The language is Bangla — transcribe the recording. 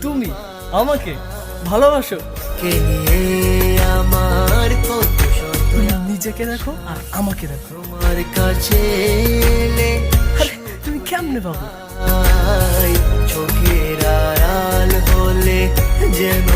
তুমি আমাকে ভালোবাসো? কে নিয়ে আমার কত শত নিজেকে দেখো আর আমাকে দেখো। তোমার কাছে এলে আরে তুমি কেমনে পাবো? চোখের আড়াল হলে যেন